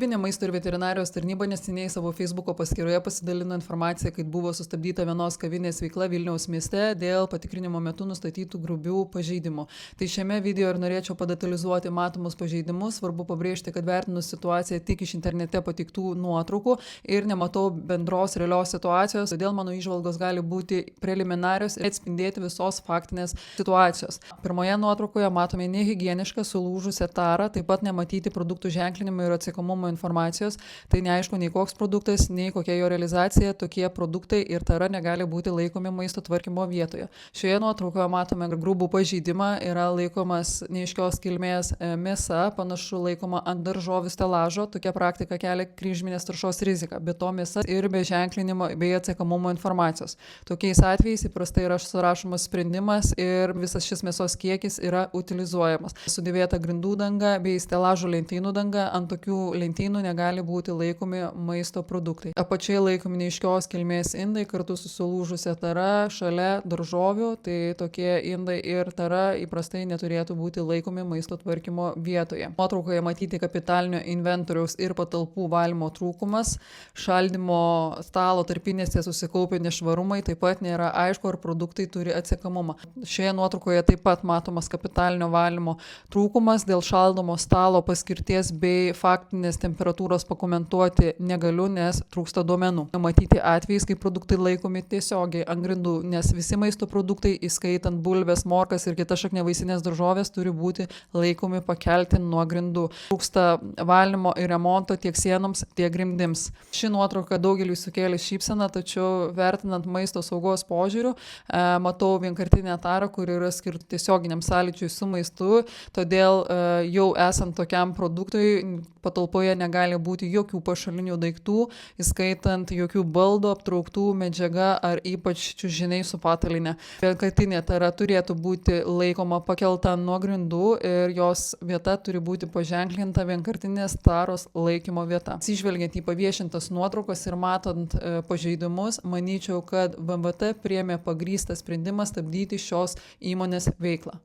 Maisto ir veterinarijos tarnyba neseniai savo Facebooko paskyroje pasidalino informaciją, kad buvo sustabdyta vienos kavinės veikla Vilniaus mieste dėl patikrinimo metu nustatytų grubių pažeidimų. Tai šiame video ir norėčiau padetalizuoti matomus pažeidimus. Svarbu pabrėžti, kad vertinu situaciją tik iš internete pateiktų nuotraukų ir nematau bendros realios situacijos, todėl mano įžvalgos gali būti preliminarios ir atspindėti visos faktinės situacijos. Pirmoje nuotraukoje matome nehigienišką sulūžusią tarą, taip pat nematyti produktų ženklinimo ir atsekamumo informacijos, tai neaišku nei koks produktas, nei kokia jo realizacija, tokie produktai ir tara negali būti laikomi maisto tvarkymo vietoje. Šioje nuotraukoje matome grubų pažeidimą, yra laikomas neaiškios kilmės mėsa, panašu laikoma ant daržovių stelažo, tokia praktika kelia kryžminės taršos riziką, be to mėsa ir be ženklinimo bei atsekamumo informacijos. Tokiais atvejais įprastai yra surašomas sprendimas ir visas šis mėsos kiekis yra utilizuojamas. Sudėvėta grindų danga bei stelažo lentynų danga, ant tokių lentynų negali būti laikomi maisto produktai. Apačioje laikomi neaiškios kilmės indai kartu su sulūžusia tara šalia daržovių, tai tokie indai ir tara įprastai neturėtų būti laikomi maisto tvarkymo vietoje. Nuotraukoje matyti kapitalinio inventoriaus ir patalpų valymo trūkumas, šaldymo stalo tarpinėse susikaupę nešvarumai, taip pat nėra aišku, ar produktai turi atsekamumą. Šioje nuotraukoje taip pat matomas kapitalinio valymo trūkumas, dėl šaldomo stalo paskirties bei faktinės temperatūros pakomentuoti negaliu, nes trūksta duomenų. Matyti atvejais, kai produktai laikomi tiesiogiai ant grindų, nes visi maisto produktai, įskaitant bulves, morkas ir kitas šakniavaisinės daržovės, turi būti laikomi pakelti nuo grindų. Trūksta valymo ir remonto tiek sienoms, tiek grindims. Ši nuotrauka daugeliui sukėlė šypseną, tačiau vertinant maisto saugos požiūriu, matau vienkartinę tarą, kur yra skirta tiesioginiam sąlyčiui su maistu, todėl jau esant tokiam produktui patalpoje negali būti jokių pašalinių daiktų, įskaitant jokių baldų, aptrauktų medžiaga ar ypač čiužiniai su patalinė. Vienkartinė tara turėtų būti laikoma pakelta nuo grindų ir jos vieta turi būti paženklinta vienkartinės taros laikymo vieta. Atsižvelgiant į paviešintas nuotraukas ir matant pažeidimus, manyčiau, kad VMVT priėmė pagrįstą sprendimą stabdyti šios įmonės veiklą.